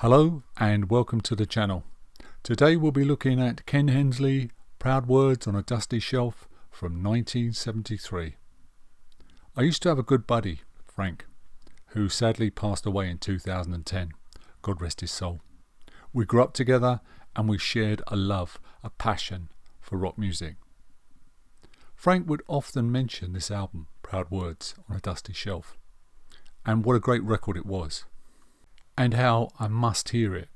Hello and welcome to the channel. Today we'll be looking at Ken Hensley, Proud Words on a Dusty Shelf from 1973. I used to have a good buddy, Frank, who sadly passed away in 2010. God rest his soul. We grew up together and we shared a love, a passion for rock music. Frank would often mention this album, Proud Words on a Dusty Shelf, and what a great record it was, and how I must hear it.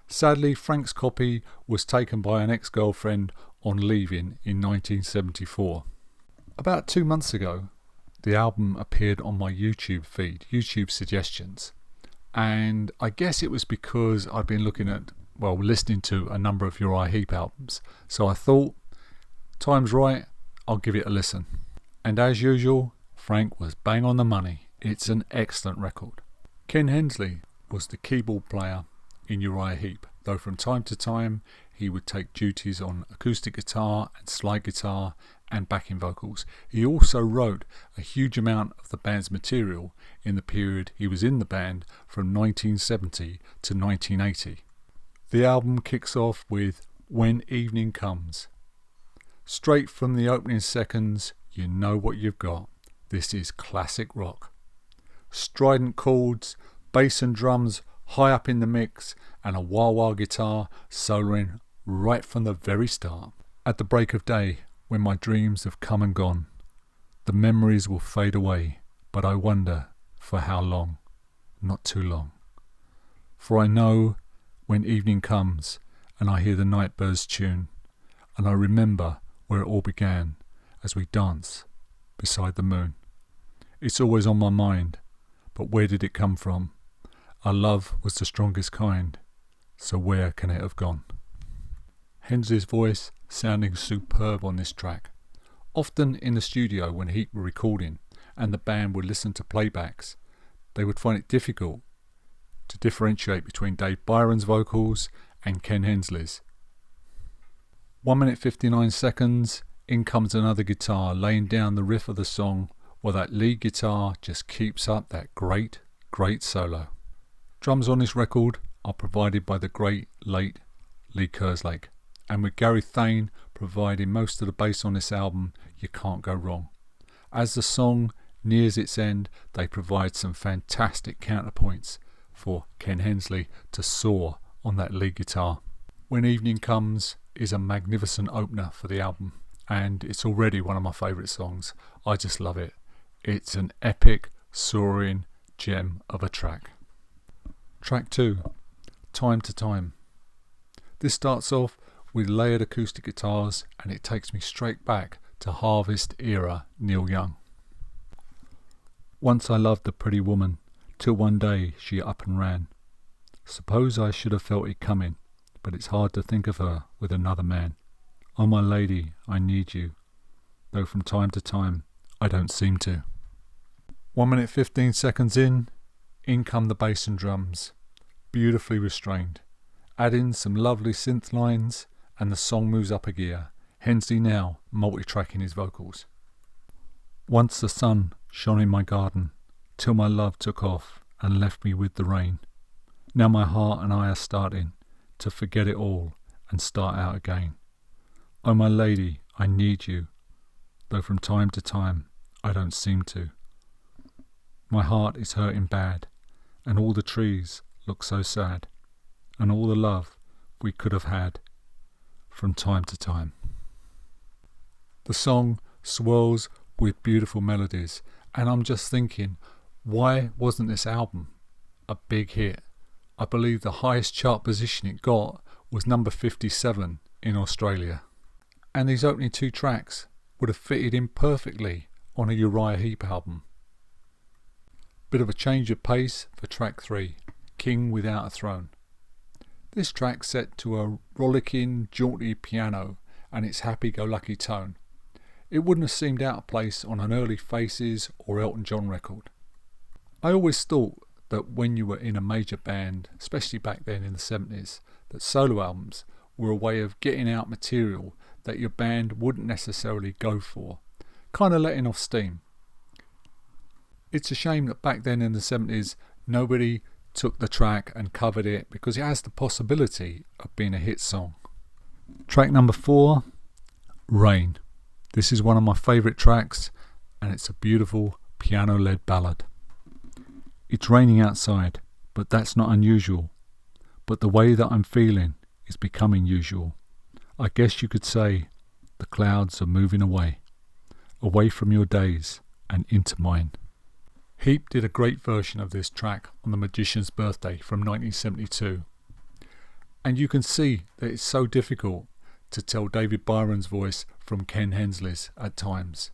Sadly, Frank's copy was taken by an ex-girlfriend on leaving in 1974. About 2 months ago, the album appeared on my YouTube feed, YouTube suggestions, and I guess it was because I'd been listening to a number of Uriah Heep albums, so I thought, time's right, I'll give it a listen. And as usual, Frank was bang on the money. It's an excellent record. Ken Hensley was the keyboard player in Uriah Heep, though from time to time he would take duties on acoustic guitar and slide guitar and backing vocals. He also wrote a huge amount of the band's material in the period he was in the band from 1970 to 1980. The album kicks off with When Evening Comes. Straight from the opening seconds, you know what you've got. This is classic rock. Strident chords, bass and drums high up in the mix, and a wah-wah guitar soloing right from the very start. At the break of day, when my dreams have come and gone, the memories will fade away, but I wonder for how long. Not too long. For I know when evening comes and I hear the nightbird's tune, and I remember where it all began as we dance beside the moon. It's always on my mind, but where did it come from? Our love was the strongest kind, so where can it have gone? Hensley's voice sounding superb on this track. Often in the studio when Heep were recording and the band would listen to playbacks, they would find it difficult to differentiate between Dave Byron's vocals and Ken Hensleys. 1 minute 59 seconds, in comes another guitar laying down the riff of the song, while that lead guitar just keeps up that great solo. Drums on this record are provided by the great late Lee Kerslake, and with Gary Thane providing most of the bass on this album, you can't go wrong. As the song nears its end, they provide some fantastic counterpoints for Ken Hensley to soar on that lead guitar. When Evening Comes is a magnificent opener for the album, and it's already one of my favourite songs. I just love it. It's an epic, soaring gem of a track. Track 2, Time to Time. This starts off with layered acoustic guitars and it takes me straight back to Harvest era Neil Young. Once I loved a pretty woman, till one day she up and ran. Suppose I should have felt it coming, but it's hard to think of her with another man. Oh my lady, I need you, though from time to time I don't seem to. 1 minute 15 seconds in come the bass and drums, beautifully restrained. Add in some lovely synth lines and the song moves up a gear. Hensley now multi-tracking his vocals. Once the sun shone in my garden, till my love took off and left me with the rain. Now my heart and I are starting to forget it all and start out again. Oh my lady, I need you, though from time to time I don't seem to. My heart is hurting bad, and all the trees look so sad, and all the love we could have had from time to time. The song swirls with beautiful melodies, and I'm just thinking, why wasn't this album a big hit? I believe the highest chart position it got was number 57 in Australia. And these opening 2 tracks would have fitted in perfectly on a Uriah Heep album. Bit of a change of pace for track 3, King Without a Throne. This track set to a rollicking, jaunty piano and its happy-go-lucky tone. It wouldn't have seemed out of place on an early Faces or Elton John record. I always thought that when you were in a major band, especially back then in the 70s, that solo albums were a way of getting out material that your band wouldn't necessarily go for, kind of letting off steam. It's a shame that back then in the 70s nobody took the track and covered it because it has the possibility of being a hit song. Track number 4, Rain. This is one of my favourite tracks, and it's a beautiful piano-led ballad. It's raining outside, but that's not unusual. But the way that I'm feeling is becoming usual. I guess you could say the clouds are moving away from your days and into mine. Heap did a great version of this track on The Magician's Birthday from 1972. And you can see that it's so difficult to tell David Byron's voice from Ken Hensleys at times.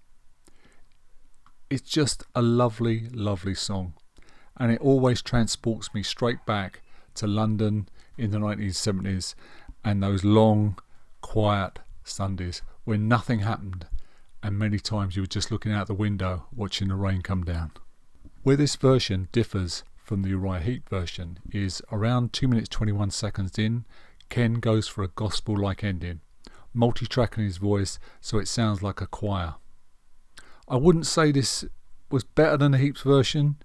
It's just a lovely, lovely song, and it always transports me straight back to London in the 1970s and those long, quiet Sundays when nothing happened, and many times you were just looking out the window watching the rain come down. Where this version differs from the Uriah Heep version is around 2 minutes 21 seconds in, Ken goes for a gospel-like ending, multi-tracking his voice so it sounds like a choir. I wouldn't say this was better than the Heaps version,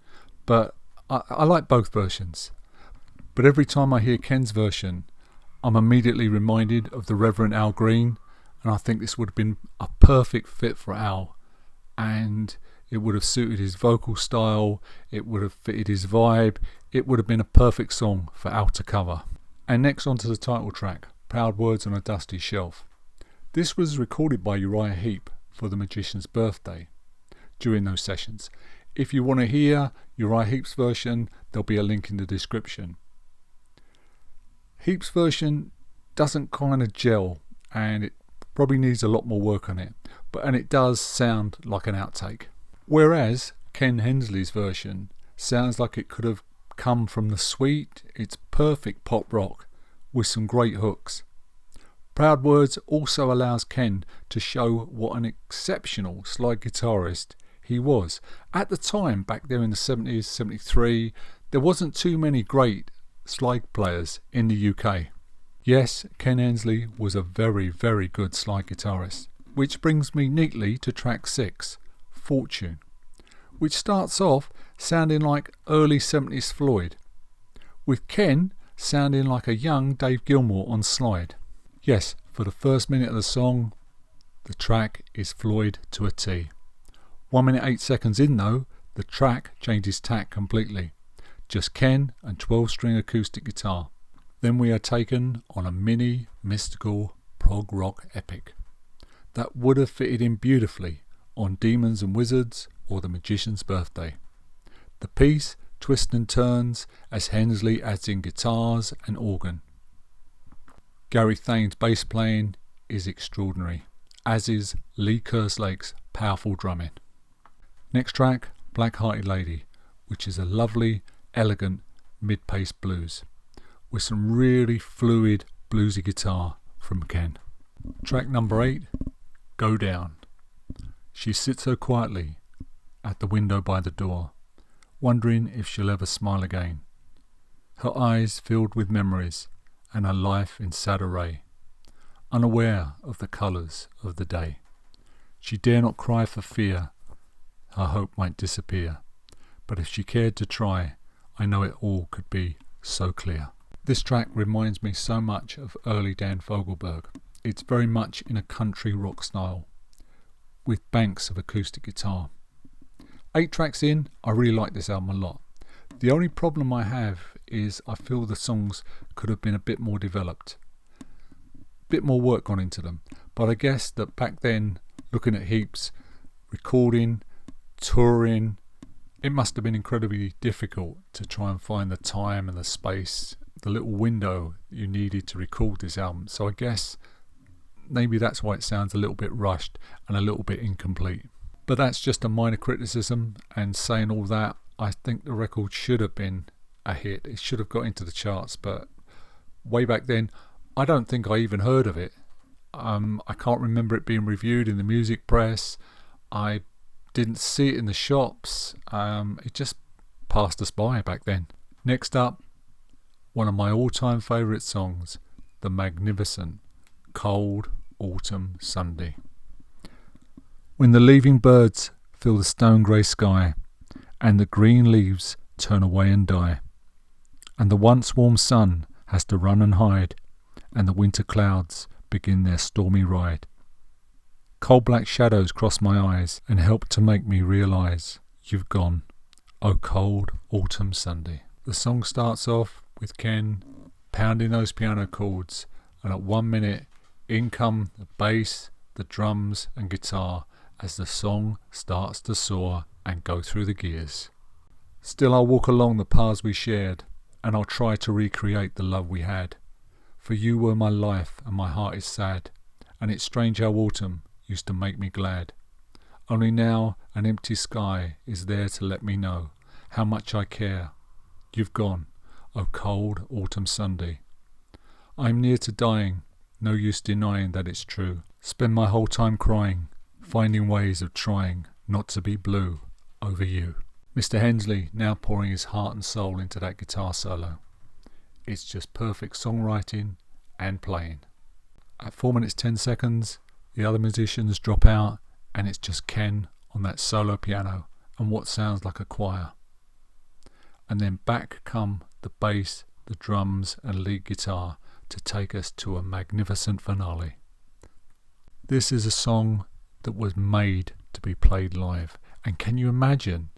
but I like both versions. But every time I hear Ken's version, I'm immediately reminded of the Reverend Al Green, and I think this would have been a perfect fit for Al, and it would have suited his vocal style, it would have fitted his vibe, it would have been a perfect song for Al to cover. And next on to the title track, Proud Words on a Dusty Shelf. This was recorded by Uriah Heep for The Magician's Birthday during those sessions. If you want to hear Uriah Heep's version, there'll be a link in the description. Heep's version doesn't kind of gel, and it probably needs a lot more work on it, and it does sound like an outtake. Whereas Ken Hensleys' version sounds like it could have come from the sweet, it's perfect pop rock with some great hooks. Proud Words also allows Ken to show what an exceptional slide guitarist he was. At the time, back there in the 70s, 73, there wasn't too many great slide players in the UK. Yes, Ken Hensley was a very, very good slide guitarist. Which brings me neatly to track 6, Fortune, which starts off sounding like early 70s Floyd, with Ken sounding like a young Dave Gilmour on slide. Yes, for the first minute of the song, the track is Floyd to a T. 1 minute 8 seconds in though, the track changes tack completely. Just Ken and 12-string acoustic guitar. Then we are taken on a mini, mystical, prog rock epic that would have fitted in beautifully on Demons and Wizards or The Magician's Birthday. The piece twists and turns as Hensley adds in guitars and organ. Gary Thane's bass playing is extraordinary, as is Lee Kerslake's powerful drumming. Next track, Black Hearted Lady, which is a lovely, elegant mid-pace blues with some really fluid bluesy guitar from Ken. Track number 8, Go Down. She sits so quietly at the window by the door, wondering if she'll ever smile again. Her eyes filled with memories and her life in sad array, unaware of the colours of the day. She dare not cry for fear her hope might disappear, but if she cared to try, I know it all could be so clear. This track reminds me so much of early Dan Fogelberg. It's very much in a country rock style, with banks of acoustic guitar. 8 tracks in, I really like this album a lot. The only problem I have is I feel the songs could have been a bit more developed, a bit more work gone into them. But I guess that back then, looking at Heaps, recording, touring, it must have been incredibly difficult to try and find the time and the space, the little window you needed to record this album. So I guess maybe that's why it sounds a little bit rushed and a little bit incomplete. But that's just a minor criticism, and saying all that, I think the record should have been a hit. It should have got into the charts, but way back then, I don't think I even heard of it. I can't remember it being reviewed in the music press. I didn't see it in the shops. It just passed us by back then. Next up, one of my all-time favourite songs, the magnificent Cold Autumn Sunday. When the leaving birds fill the stone grey sky and the green leaves turn away and die, and the once warm sun has to run and hide, and the winter clouds begin their stormy ride. Cold black shadows cross my eyes and help to make me realise you've gone, oh cold autumn Sunday. The song starts off with Ken pounding those piano chords, and at 1 minute in come the bass, the drums and guitar as the song starts to soar and go through the gears. Still I'll walk along the paths we shared, and I'll try to recreate the love we had. For you were my life and my heart is sad, and it's strange how autumn used to make me glad. Only now an empty sky is there to let me know how much I care. You've gone, oh cold autumn Sunday. I'm near to dying, no use denying that it's true. Spend my whole time crying, finding ways of trying not to be blue over you. Mr. Hensley now pouring his heart and soul into that guitar solo. It's just perfect songwriting and playing. At 4 minutes 10 seconds, the other musicians drop out and it's just Ken on that solo piano and what sounds like a choir. And then back come the bass, the drums and lead guitar to take us to a magnificent finale. This is a song that was made to be played live, and can you imagine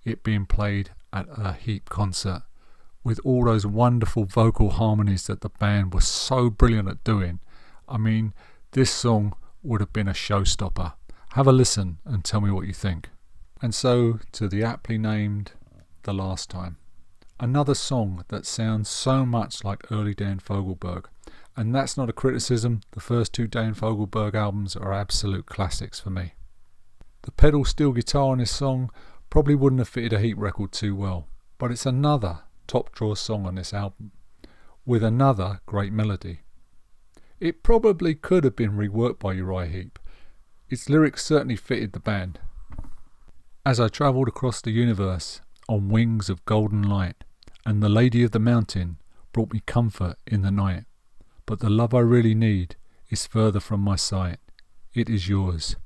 it being played at a Heap concert with all those wonderful vocal harmonies that the band was so brilliant at doing? I mean, this song would have been a showstopper. Have a listen and tell me what you think. And so to the aptly named The Last Time, another song that sounds so much like early Dan Fogelberg. And that's not a criticism, the first two Dan Fogelberg albums are absolute classics for me. The pedal steel guitar on this song probably wouldn't have fitted a Heap record too well, but it's another top drawer song on this album, with another great melody. It probably could have been reworked by Uriah Heep. Its lyrics certainly fitted the band. As I travelled across the universe on wings of golden light, and the Lady of the Mountain brought me comfort in the night, but the love I really need is further from my sight. It is yours.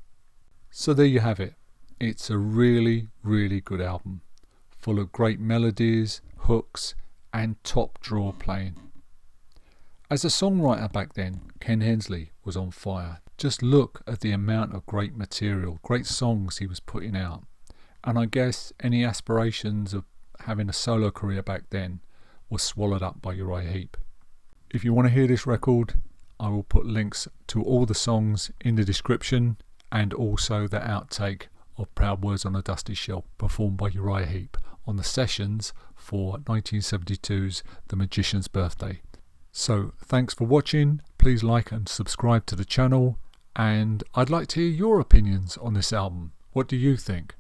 So there you have it. It's a really, really good album, full of great melodies, hooks, and top drawer playing. As a songwriter back then, Ken Hensley was on fire. Just look at the amount of great material, great songs he was putting out. And I guess any aspirations of having a solo career back then was swallowed up by Uriah Heep. If you want to hear this record, I will put links to all the songs in the description, and also the outtake of Proud Words on a Dusty Shelf performed by Uriah Heep on the sessions for 1972's The Magician's Birthday. So thanks for watching. Please like and subscribe to the channel, and I'd like to hear your opinions on this album. What do you think?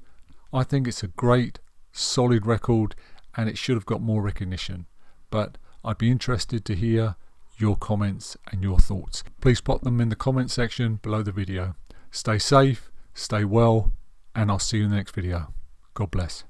I think it's a great, solid record, and it should have got more recognition, but I'd be interested to hear your comments and your thoughts. Please pop them in the comment section below the video. Stay safe, stay well, and I'll see you in the next video. God bless.